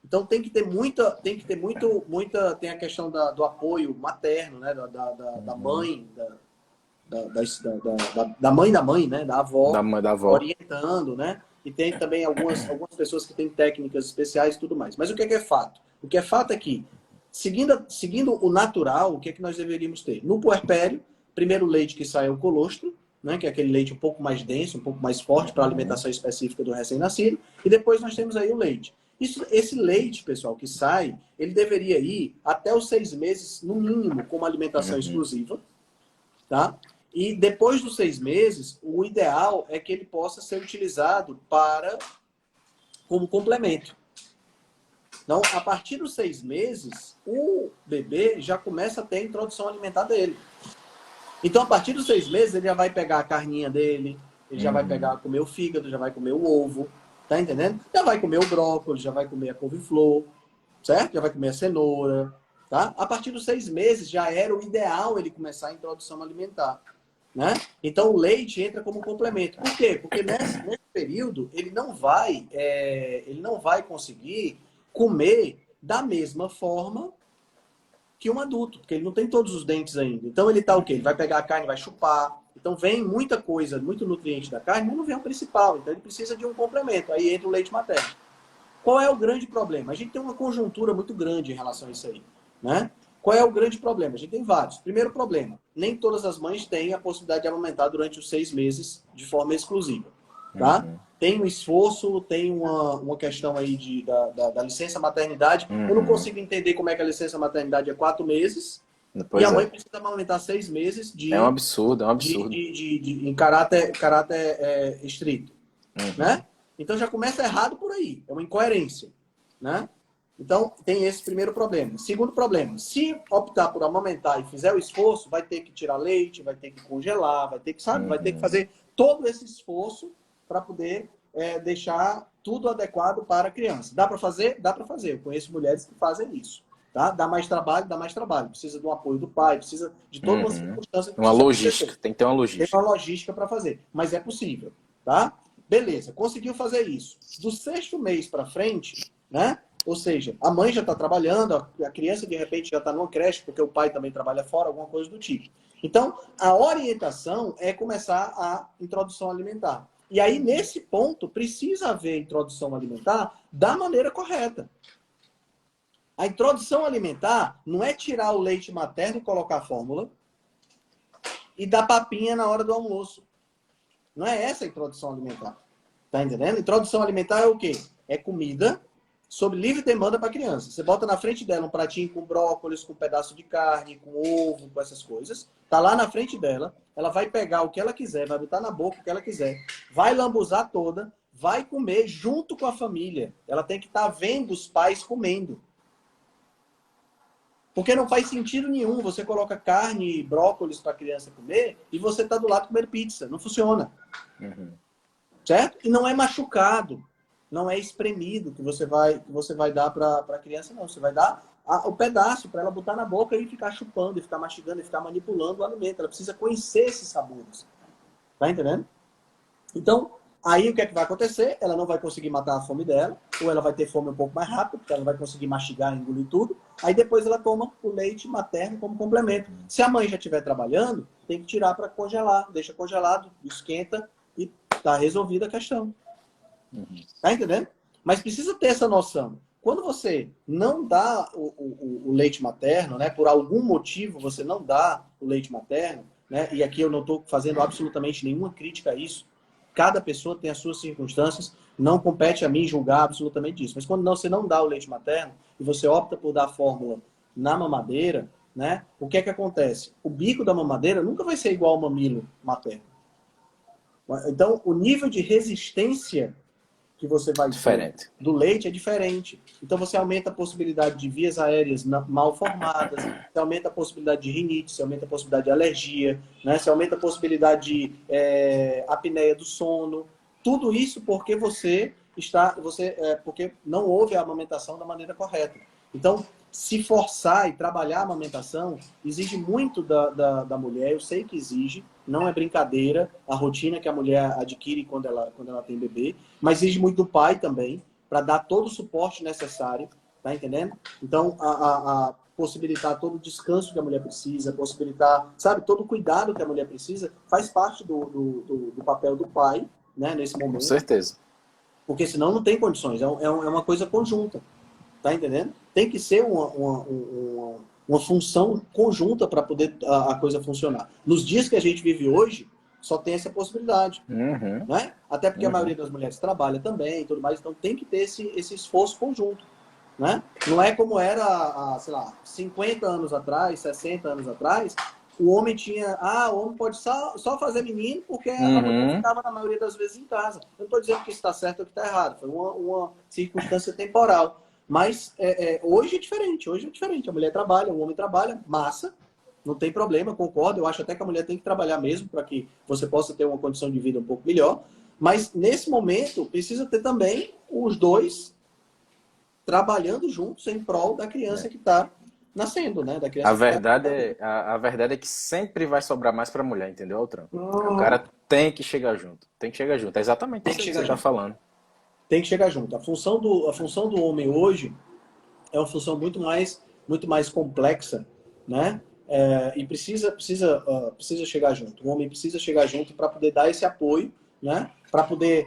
Então tem que ter tem a questão do apoio materno, né, da mãe, da mãe da mãe, né, da avó, Da avó. orientando, né? E tem também algumas pessoas que têm técnicas especiais e tudo mais. Mas o que é fato? O que é fato é que, seguindo o natural, o que é que nós deveríamos ter? No puerpério, primeiro leite que sai é o colostro, né, que é aquele leite um pouco mais denso, um pouco mais forte para a alimentação específica do recém-nascido. E depois nós temos aí o leite. Esse leite, pessoal, que sai, ele deveria ir até os 6 meses, no mínimo, com uma alimentação exclusiva, tá? E depois dos 6 meses, o ideal é que ele possa ser utilizado como complemento. Então, a partir dos 6 meses, o bebê já começa a ter a introdução alimentar dele. Então, a partir dos 6 meses, ele já vai pegar a carninha dele, ele já vai comer o fígado, já vai comer o ovo, tá entendendo? Já vai comer o brócolis, já vai comer a couve-flor, certo? Já vai comer a cenoura, tá? A partir dos 6 meses, já era o ideal ele começar a introdução alimentar. Né? Então o leite entra como complemento. Por quê? Porque nesse período ele não vai conseguir comer da mesma forma que um adulto, porque ele não tem todos os dentes ainda. Então ele tá o quê? Ele vai pegar a carne, vai chupar. Então vem muita coisa, muito nutriente da carne, mas não vem o principal. Então ele precisa de um complemento. Aí entra o leite materno. Qual é o grande problema? A gente tem uma conjuntura muito grande em relação a isso aí, né? Qual é o grande problema? A gente tem vários. Primeiro problema, nem todas as mães têm a possibilidade de amamentar durante os 6 meses de forma exclusiva, tá? Tem um esforço, tem uma questão aí da licença maternidade. Eu não consigo entender como é que a licença maternidade é 4 meses e Pois a mãe é. precisa amamentar 6 meses É um absurdo, é um absurdo. em caráter estrito, né? Então já começa errado por aí. É uma incoerência, né? Então tem esse primeiro problema. Segundo problema, se optar por amamentar e fizer o esforço, vai ter que tirar leite, vai ter que congelar, vai ter que, sabe, vai ter que fazer todo esse esforço para poder deixar tudo adequado para a criança. Dá para fazer? Dá para fazer. Eu conheço mulheres que fazem isso. Tá? Dá mais trabalho, dá mais trabalho. Precisa do apoio do pai, precisa de toda uma circunstância que Uma precisa logística, acontecer. tem que ter uma Tem logística. uma logística para fazer, mas é possível, tá? Beleza, conseguiu fazer isso. Do 6º mês para frente, né? Ou seja, a mãe já está trabalhando, a criança de repente já está numa creche, porque o pai também trabalha fora, alguma coisa do tipo. Então, a orientação é começar a introdução alimentar. E aí, nesse ponto, precisa haver introdução alimentar da maneira correta. A introdução alimentar não é tirar o leite materno e colocar a fórmula e dar papinha na hora do almoço. Não é essa a introdução alimentar. Tá entendendo? Introdução alimentar é o quê? É comida sob livre demanda para a criança. Você bota na frente dela um pratinho com brócolis, com um pedaço de carne, com ovo, com essas coisas. Tá lá na frente dela. Ela vai pegar o que ela quiser, vai botar na boca o que ela quiser. Vai lambuzar toda, vai comer junto com a família. Ela tem que estar vendo os pais comendo. Porque não faz sentido nenhum você coloca carne e brócolis para a criança comer e você está do lado comendo pizza. Não funciona. Certo? E não é machucado, não é espremido que você vai dar para a criança, não. Você vai dar o pedaço para ela botar na boca e ficar chupando, e ficar mastigando, e ficar manipulando o alimento. Ela precisa conhecer esses sabores. Tá entendendo? Então, aí o que é que vai acontecer? Ela não vai conseguir matar a fome dela, ou ela vai ter fome um pouco mais rápido, porque ela não vai conseguir mastigar e engolir tudo. Aí depois ela toma o leite materno como complemento. Se a mãe já estiver trabalhando, tem que tirar para congelar. Deixa congelado, esquenta e tá resolvida a questão. Tá entendendo? Mas precisa ter essa noção. Quando você não dá o leite materno, né, por algum motivo você não dá o leite materno, né, e aqui eu não estou fazendo absolutamente nenhuma crítica a isso, cada pessoa tem as suas circunstâncias, não compete a mim julgar absolutamente isso. Mas quando você não dá o leite materno e você opta por dar a fórmula na mamadeira, né, o que é que acontece? O bico da mamadeira nunca vai ser igual ao mamilo materno. Então, o nível de resistência que você vai ter do leite é diferente. Então, você aumenta a possibilidade de vias aéreas mal formadas, você aumenta a possibilidade de rinite, você aumenta a possibilidade de alergia, né? Você aumenta a possibilidade de apneia do sono. Tudo isso porque porque não houve a amamentação da maneira correta. Então, se forçar e trabalhar a amamentação exige muito da mulher, eu sei que exige, não é brincadeira a rotina que a mulher adquire quando ela tem bebê, mas exige muito do pai também, para dar todo o suporte necessário, tá entendendo? Então, a possibilitar todo o descanso que a mulher precisa, possibilitar, sabe, todo o cuidado que a mulher precisa, faz parte do papel do pai, né, nesse momento. Com certeza. Porque senão não tem condições, é uma coisa conjunta. Tá entendendo? Tem que ser uma função conjunta para poder a coisa funcionar. Nos dias que a gente vive hoje, só tem essa possibilidade. Né? Até porque a maioria das mulheres trabalha também e tudo mais, então tem que ter esse esforço conjunto. Né? Não é como era, sei lá, 50 anos atrás, 60 anos atrás, o homem tinha, o homem pode só fazer menino porque a mulher ficava na maioria das vezes em casa. Eu não estou dizendo que isso está certo ou que está errado, foi uma circunstância temporal. Mas hoje é diferente, A mulher trabalha, o homem trabalha, massa, não tem problema, concordo. Eu acho até que a mulher tem que trabalhar mesmo para que você possa ter uma condição de vida um pouco melhor. Mas nesse momento precisa ter também os dois trabalhando juntos em prol da criança que está nascendo, né? Da criança a verdade é que sempre vai sobrar mais para a mulher, entendeu, Altran? O cara tem que chegar junto, É exatamente isso que você está falando. Tem que chegar junto. A função do homem hoje é uma função muito mais muito mais complexa, né? E precisa chegar junto. O homem precisa chegar junto para poder dar esse apoio, né? Para poder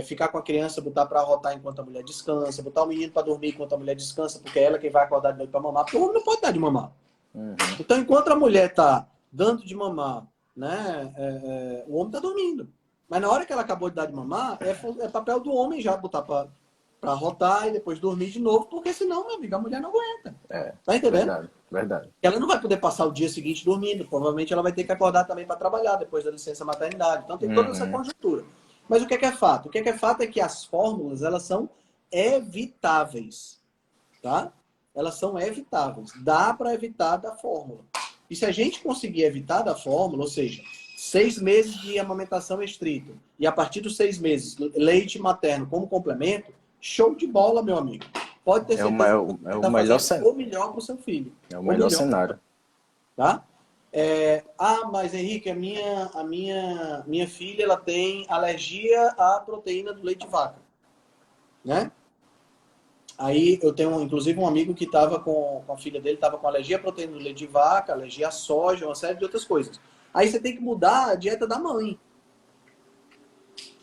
ficar com a criança, botar para arrotar enquanto a mulher descansa, botar o menino para dormir enquanto a mulher descansa, porque é ela quem vai acordar de noite para mamar, porque o homem não pode dar de mamar. Uhum. Então, enquanto a mulher está dando de mamar, né, o homem está dormindo. Mas na hora que ela acabou de dar de mamar, é papel do homem já botar para arrotar e depois dormir de novo, porque senão, meu amigo, a mulher não aguenta. Tá entendendo? Verdade, verdade. Ela não vai poder passar o dia seguinte dormindo. Provavelmente ela vai ter que acordar também para trabalhar depois da licença maternidade. Então tem toda essa conjuntura. Mas o que é fato? O que é fato é que as fórmulas, elas são evitáveis. Tá? Elas são evitáveis. Dá para evitar da fórmula. E se a gente conseguir evitar da fórmula, ou seja, 6 meses de amamentação estrita e a partir dos 6 meses, leite materno como complemento, show de bola, meu amigo. Pode ter certeza é o melhor cenário. O melhor para o seu filho. É o melhor cenário. Tá? Mas Henrique, a minha filha ela tem alergia à proteína do leite de vaca. Né? Aí eu tenho, inclusive, um amigo que estava com a filha dele, estava com alergia à proteína do leite de vaca, alergia à soja, uma série de outras coisas. Aí você tem que mudar a dieta da mãe.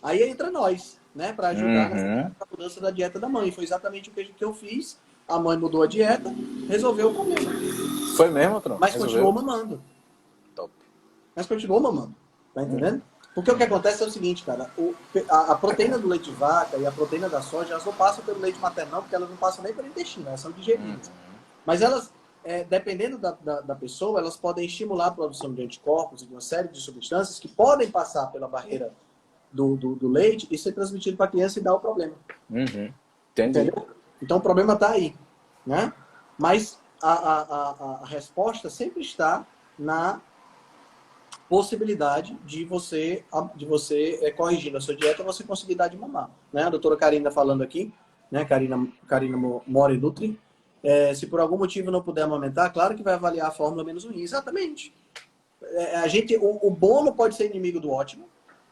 Aí entra nós, né? Para ajudar nessa mudança da dieta da mãe. Foi exatamente o que eu fiz. A mãe mudou a dieta, resolveu o problema. Foi mesmo, Tron? Mas continuou mamando. Top. Mas continuou mamando. Tá entendendo? Porque o que acontece é o seguinte, cara. A proteína do leite de vaca e a proteína da soja, elas não passam pelo leite materno, porque elas não passam nem pelo intestino, elas são digeridas. Mas elas, dependendo da pessoa, elas podem estimular a produção de anticorpos e de uma série de substâncias que podem passar pela barreira do leite e ser transmitido para a criança e dar o problema. Entendeu? Então o problema está aí. Né? Mas a resposta sempre está na possibilidade de você corrigindo a sua dieta, você conseguir dar de mamar. Né? A doutora Karina falando aqui, né? Karina More Nutri, se por algum motivo não puder amamentar, claro que vai avaliar a fórmula menos ruim. Exatamente. O bom não pode ser inimigo do ótimo.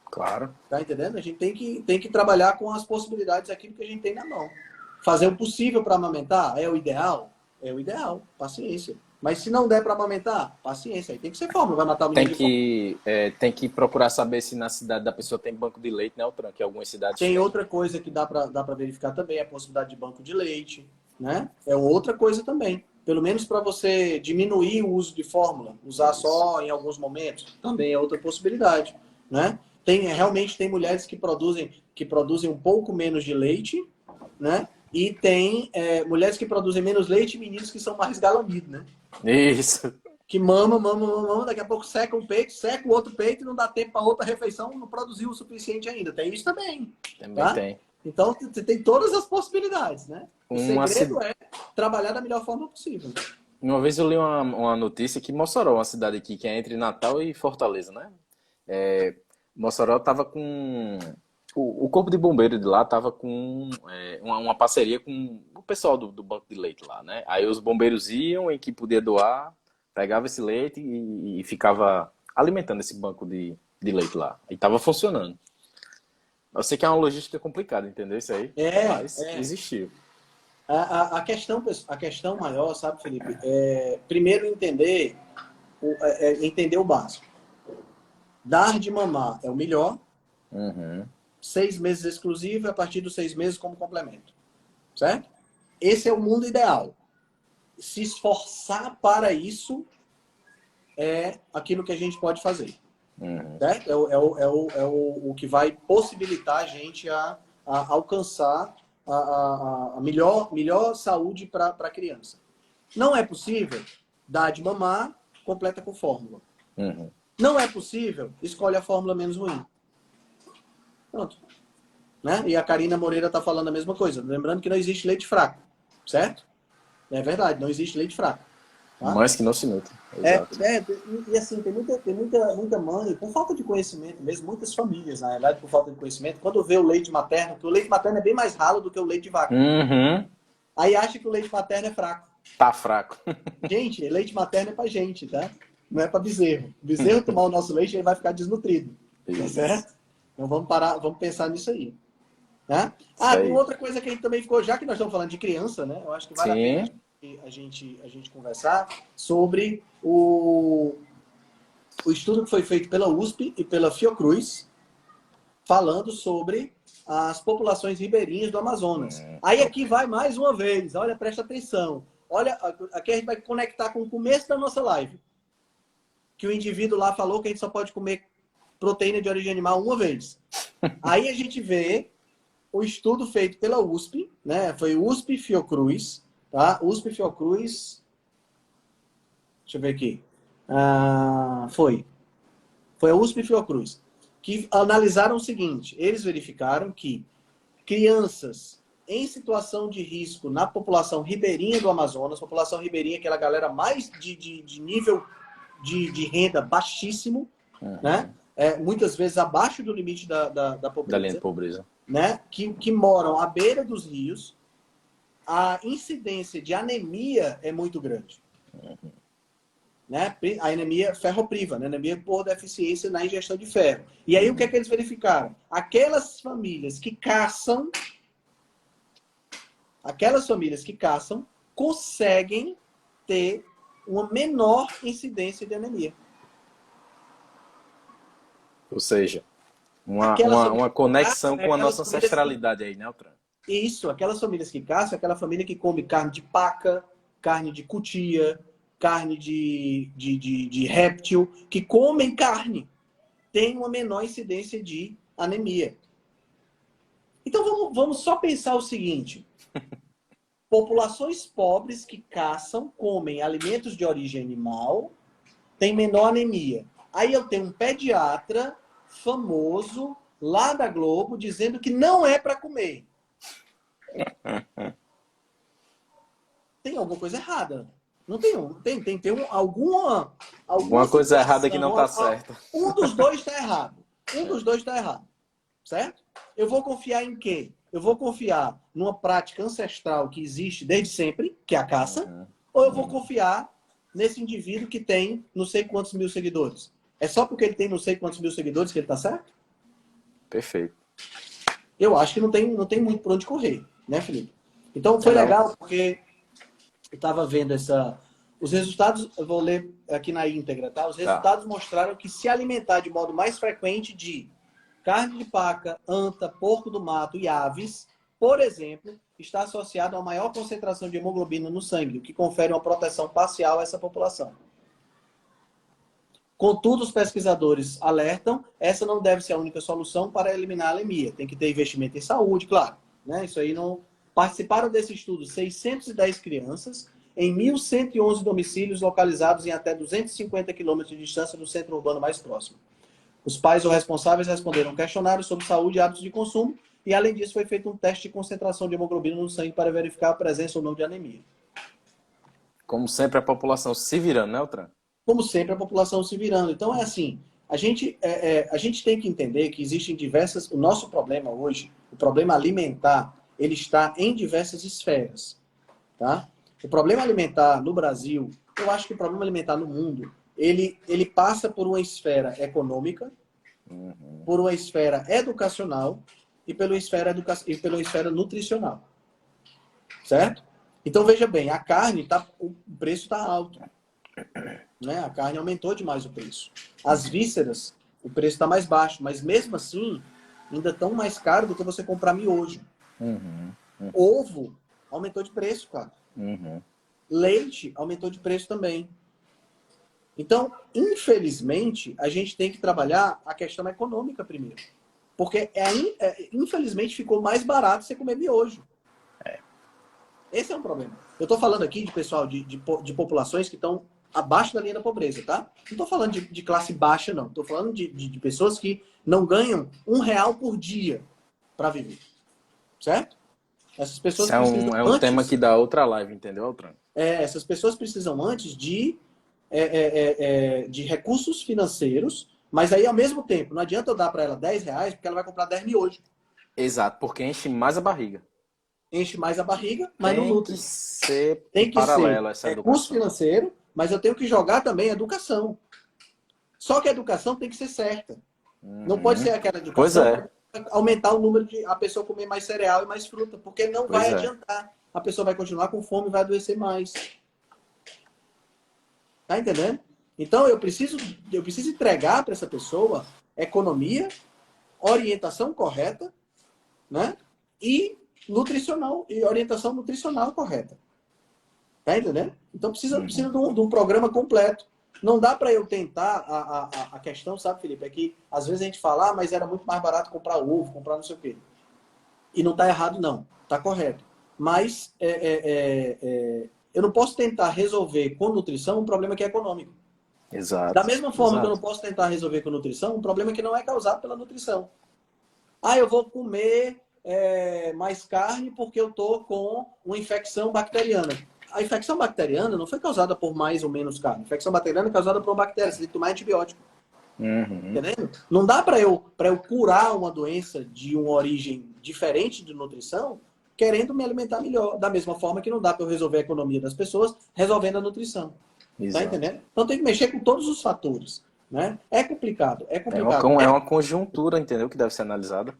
Claro. Tá entendendo? A gente tem que trabalhar com as possibilidades, aquilo que a gente tem na mão. Fazer o possível para amamentar é o ideal? É o ideal. Paciência. Mas se não der para amamentar, paciência. Aí tem que ser fórmula, vai matar o menino tem que procurar saber se na cidade da pessoa tem banco de leite, né, Altran? Que algumas cidades tem. Outra coisa que dá para verificar também, é a possibilidade de banco de leite, né? É outra coisa também. Pelo menos para você diminuir o uso de fórmula, usar só em alguns momentos, também é outra possibilidade, né? Realmente tem mulheres que produzem um pouco menos de leite, né? E tem mulheres que produzem menos leite e meninos que são mais galamidos, né? Isso. Que mamam, daqui a pouco seca um peito, seca o outro peito e não dá tempo para outra refeição, não produziu o suficiente ainda. Tem isso também. Também tem. Então, você tem todas as possibilidades, né? O segredo é trabalhar da melhor forma possível. Uma vez eu li uma notícia que Mossoró, uma cidade aqui que é entre Natal e Fortaleza, né? Mossoró estava com... O Corpo de Bombeiro de lá estava com uma parceria com o pessoal do banco de leite lá, né? Aí os bombeiros iam, em que podia doar, pegava esse leite e ficava alimentando esse banco de leite lá. E estava funcionando. Eu sei que é uma logística complicada, entendeu isso aí? Mas existiu. A questão maior, sabe, Felipe? Primeiro entender o básico. Dar de mamar é o melhor. 6 meses exclusivo, a partir dos 6 meses como complemento. Certo? Esse é o mundo ideal. Se esforçar para isso é aquilo que a gente pode fazer. Certo? O que vai possibilitar a gente a alcançar a melhor saúde para a criança. Não é possível dar de mamar, completa com fórmula. Não é possível, escolhe a fórmula menos ruim. Pronto. Né? E a Karina Moreira está falando a mesma coisa. Lembrando que não existe leite fraco. Certo? É verdade, não existe leite fraco. Tá? Mas que não se nutre. E assim, tem muita mãe, por falta de conhecimento mesmo, muitas famílias, na verdade, por falta de conhecimento, quando vê o leite materno, que o leite materno é bem mais ralo do que o leite de vaca. Aí acha que o leite materno é fraco. Tá fraco. Gente, leite materno é pra gente, tá? Não é pra bezerro. O bezerro tomar o nosso leite, ele vai ficar desnutrido. Tá certo? Então vamos pensar nisso aí. Né? Tem outra coisa que a gente também ficou, já que nós estamos falando de criança, né? Eu acho que vale a pena a gente conversar sobre o estudo que foi feito pela USP e pela Fiocruz, falando sobre as populações ribeirinhas do Amazonas. Aí aqui vai mais uma vez, olha, presta atenção. Olha, aqui a gente vai conectar com o começo da nossa live. Que o indivíduo lá falou que a gente só pode comer proteína de origem animal uma vez. Aí a gente vê o estudo feito pela USP, né? Foi USP e Fiocruz, tá? USP e Fiocruz. Deixa eu ver aqui. Foi a USP e Fiocruz, que analisaram o seguinte: eles verificaram que crianças em situação de risco na população ribeirinha do Amazonas, população ribeirinha, aquela galera mais de nível de renda baixíssimo, né? Muitas vezes abaixo do limite da pobreza. Da linha de pobreza. Né? Que moram à beira dos rios, a incidência de anemia é muito grande. Né? A anemia ferropriva, né? Anemia por deficiência na ingestão de ferro. E aí o que é que eles verificaram? Aquelas famílias que caçam conseguem ter uma menor incidência de anemia. Ou seja, uma conexão com a nossa ancestralidade aí, né, Altran? Isso, aquelas famílias que caçam, aquela família que come carne de paca, carne de cutia, carne de réptil, que comem carne, tem uma menor incidência de anemia. Então vamos só pensar o seguinte: populações pobres que caçam, comem alimentos de origem animal, têm menor anemia. Aí eu tenho um pediatra famoso lá da Globo dizendo que não é para comer. Tem alguma coisa errada. Não tem, tem alguma coisa errada que não está certa. Um dos dois está errado. Certo? Eu vou confiar em quê? Eu vou confiar numa prática ancestral que existe desde sempre, que é a caça, ou eu vou confiar nesse indivíduo que tem não sei quantos mil seguidores? É só porque ele tem não sei quantos mil seguidores que ele está certo? Perfeito. Eu acho que não tem muito por onde correr, né, Felipe? Então foi legal porque eu estava vendo os resultados, eu vou ler aqui na íntegra, tá? Os resultados mostraram que se alimentar de modo mais frequente de carne de paca, anta, porco do mato e aves, por exemplo, está associado a uma maior concentração de hemoglobina no sangue, o que confere uma proteção parcial a essa população. Contudo, os pesquisadores alertam, essa não deve ser a única solução para eliminar a anemia. Tem que ter investimento em saúde, claro. Né? Isso aí não... Participaram desse estudo 610 crianças em 1.111 domicílios localizados em até 250 quilômetros de distância do centro urbano mais próximo. Os pais ou responsáveis responderam um questionário sobre saúde e hábitos de consumo e, além disso, foi feito um teste de concentração de hemoglobina no sangue para verificar a presença ou não de anemia. Como sempre, a população se virando, né, Altran? Como sempre, a população se virando. Então, é assim, a gente tem que entender que existem diversas... O nosso problema hoje, o problema alimentar, ele está em diversas esferas. Tá? O problema alimentar no Brasil, eu acho que o problema alimentar no mundo, ele passa por uma esfera econômica, por uma esfera educacional e pela esfera nutricional. Certo? Então, veja bem, a carne, o preço está alto. Né? A carne aumentou demais o preço. As vísceras, o preço está mais baixo, mas mesmo assim, ainda estão mais caro do que você comprar miojo. Ovo aumentou de preço, cara. Leite aumentou de preço também. Então, infelizmente, a gente tem que trabalhar a questão econômica primeiro. Porque, infelizmente, ficou mais barato você comer miojo. Esse é um problema. Eu estou falando aqui de pessoal, de populações que estão abaixo da linha da pobreza, tá? Não estou falando de classe baixa, não. Estou falando de pessoas que não ganham R$1 por dia para viver. Certo? Essas pessoas precisam é um tema que dá outra live, entendeu, Altran? Essas pessoas precisam antes de recursos financeiros, mas aí, ao mesmo tempo, não adianta eu dar para ela R$10, porque ela vai comprar 10 miojo. Exato, porque enche mais a barriga. Enche mais a barriga, mas não nutre. Tem que paralelo ser essa educação. Recurso financeiro, mas eu tenho que jogar também educação. Só que a educação tem que ser certa. Não pode ser aquela educação Pois é. aumentar o número de a pessoa comer mais cereal e mais fruta, porque não vai adiantar. a pessoa vai continuar com fome e vai adoecer mais. Tá entendendo? Então, eu preciso entregar para essa pessoa economia, orientação correta, né? E orientação nutricional correta. Tá entendendo? Então, precisa de um programa completo. Não dá para eu tentar... A questão, sabe, Felipe, é que às vezes a gente fala, mas era muito mais barato comprar ovo, comprar não sei o quê. E não está errado, não. Está correto. Mas eu não posso tentar resolver com nutrição um problema que é econômico. Exato. Da mesma forma que eu Exato. não posso tentar resolver com nutrição um problema que não é causado pela nutrição. Ah, eu vou comer mais carne porque eu estou com uma infecção bacteriana. A infecção bacteriana não foi causada por mais ou menos carne. A infecção bacteriana é causada por uma bactéria. Você tem que tomar antibiótico. Entendendo? Não dá para eu curar uma doença de uma origem diferente de nutrição querendo me alimentar melhor. Da mesma forma que não dá para eu resolver a economia das pessoas resolvendo a nutrição. Exato. Tá entendendo? Então tem que mexer com todos os fatores. Né? É complicado. É uma conjuntura, entendeu? Que deve ser analisada.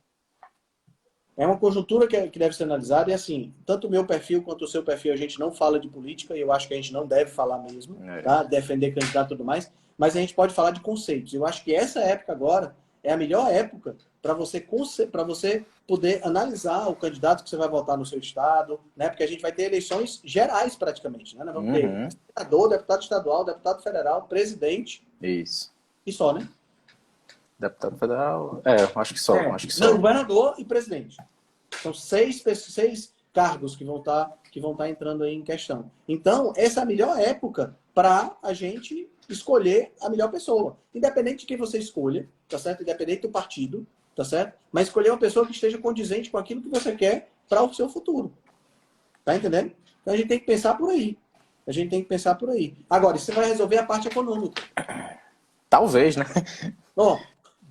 É uma conjuntura que deve ser analisada. E assim, tanto o meu perfil quanto o seu perfil, a gente não fala de política. E eu acho que a gente não deve falar mesmo. Tá? Defender candidato e tudo mais. Mas a gente pode falar de conceitos. Eu acho que essa época agora é a melhor época para você poder analisar o candidato que você vai votar no seu estado, né? Porque a gente vai ter eleições gerais praticamente, né? Nós vamos ter senador, deputado estadual, deputado federal, presidente. Isso. E só, né? Deputado federal. Acho que só. Acho que só. Não, governador e presidente. São seis cargos que vão estar entrando aí em questão. Então, essa é a melhor época para a gente escolher a melhor pessoa. Independente de quem você escolha, tá certo? Independente do partido, tá certo? Mas escolher uma pessoa que esteja condizente com aquilo que você quer para o seu futuro. Tá entendendo? Então, a gente tem que pensar por aí. Agora, isso vai resolver a parte econômica. Talvez, né?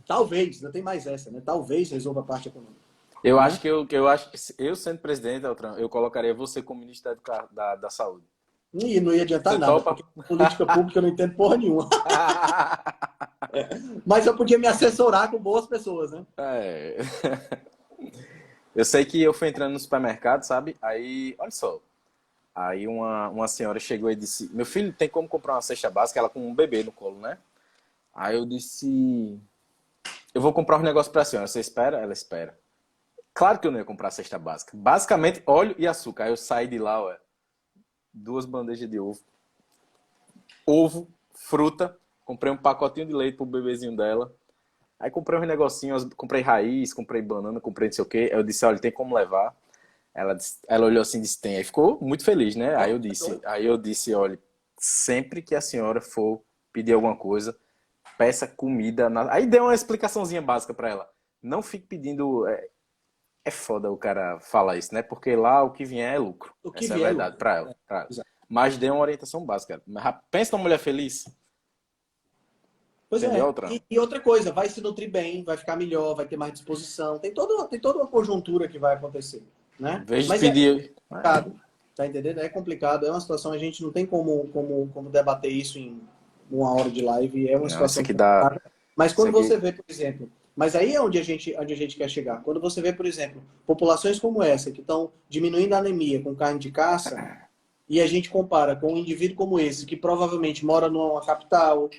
Talvez, não tem mais essa, né? Talvez resolva a parte econômica. Eu acho que eu sendo presidente, eu colocaria você como ministro da Saúde. E não ia adiantar nada, porque política pública eu não entendo porra nenhuma. Mas eu podia me assessorar com boas pessoas, né? Eu sei que eu fui entrando no supermercado, sabe? Aí, olha só. Aí uma senhora chegou e disse, meu filho, tem como comprar uma cesta básica? Ela com um bebê no colo, né? Aí eu disse, eu vou comprar um negócio pra senhora. Você espera? Ela espera. Claro que eu não ia comprar cesta básica. Basicamente, óleo e açúcar. Aí eu saí de lá, 2 bandejas de ovo, fruta, comprei um pacotinho de leite pro bebezinho dela. Aí comprei uns negocinhos, comprei raiz, comprei banana, comprei não sei o quê. Aí eu disse, olha, tem como levar? Ela olhou assim e disse, tem. Aí ficou muito feliz, né? Aí eu disse, olha, sempre que a senhora for pedir alguma coisa, peça comida. Aí deu uma explicaçãozinha básica pra ela. Não fique pedindo... É foda o cara falar isso, né? Porque lá o que vier é lucro. Essa é a verdade pra ela. Mas dê uma orientação básica. Pensa numa mulher feliz. Pois é. E outra coisa, vai se nutrir bem, vai ficar melhor, vai ter mais disposição. Tem toda uma conjuntura que vai acontecer, né? Mas pedir... É complicado, tá entendendo? É complicado, é uma situação, a gente não tem como debater isso em 1 hora de live, é uma situação que dá... Mas quando você vê, por exemplo... Mas aí é onde a gente quer chegar. Quando você vê, por exemplo, populações como essa, que estão diminuindo a anemia com carne de caça, e a gente compara com um indivíduo como esse, que provavelmente mora numa capital,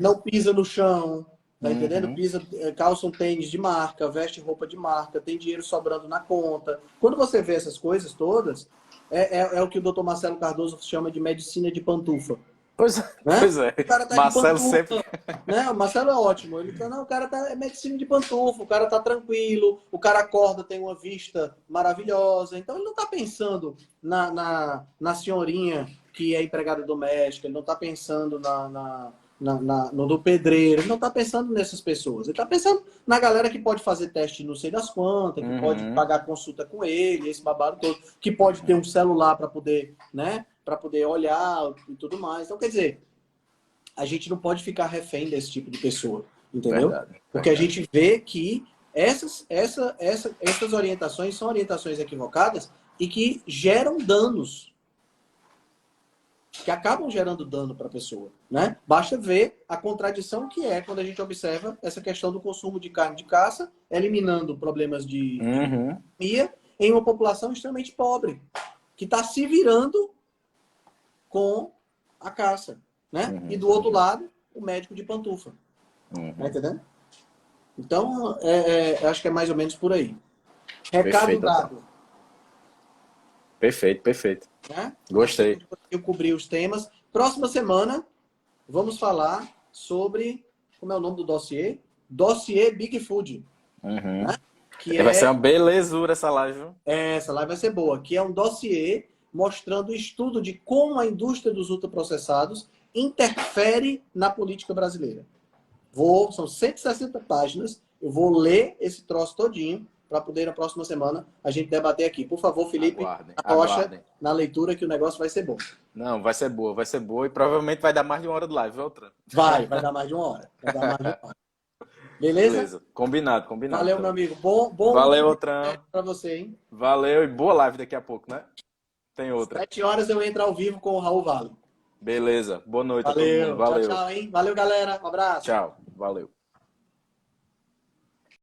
não pisa no chão, tá entendendo? Calça um tênis de marca, veste roupa de marca, tem dinheiro sobrando na conta. Quando você vê essas coisas todas, é o que o Dr. Marcelo Cardoso chama de medicina de pantufa. Pois é. O cara tá Marcelo de pantufa, sempre... né? O Marcelo é ótimo. Ele fala, não, o cara é medicina de pantufa, o cara tá tranquilo, o cara acorda, tem uma vista maravilhosa. Então ele não tá pensando na senhorinha que é empregada doméstica, ele não tá pensando no pedreiro, ele não tá pensando nessas pessoas. Ele tá pensando na galera que pode fazer teste não sei das quantas, que pode pagar consulta com ele, esse babado todo, que pode ter um celular para poder, né? Para poder olhar e tudo mais. Então, quer dizer, a gente não pode ficar refém desse tipo de pessoa, entendeu? Porque a gente vê que essas orientações são orientações equivocadas e que geram danos, que acabam gerando dano para a pessoa, né? Basta ver a contradição que é quando a gente observa essa questão do consumo de carne de caça, eliminando problemas de anemia em uma população extremamente pobre. que está se virando com a caça, né? E do outro lado, o médico de pantufa. Tá entendendo? Então, acho que é mais ou menos por aí. Recado Perfeito, dado. Perfeito, perfeito. Né? Gostei. Eu cobri os temas. Próxima semana, vamos falar sobre, como é o nome do dossiê? Dossiê Big Food. Né? Que Vai ser uma belezura essa live, viu? Essa live vai ser boa. Que é um dossiê mostrando o estudo de como a indústria dos ultraprocessados interfere na política brasileira. São 160 páginas. Eu vou ler esse troço todinho para poder, na próxima semana, a gente debater aqui. Por favor, Felipe, aguardem. Na leitura que o negócio vai ser bom. Não, vai ser boa e provavelmente vai dar mais de 1 hora de live, viu, Altran? Vai dar mais de 1 hora. Beleza? Combinado. Valeu, então. meu amigo. Bom Valeu, Altran. para você, hein? Valeu e boa live daqui a pouco, né? Tem outra. 7 horas eu entro ao vivo com o Raul Vale. Beleza. Boa noite Valeu. a todo mundo. Valeu. Tchau, hein? Valeu, galera. Um abraço. Tchau. Valeu.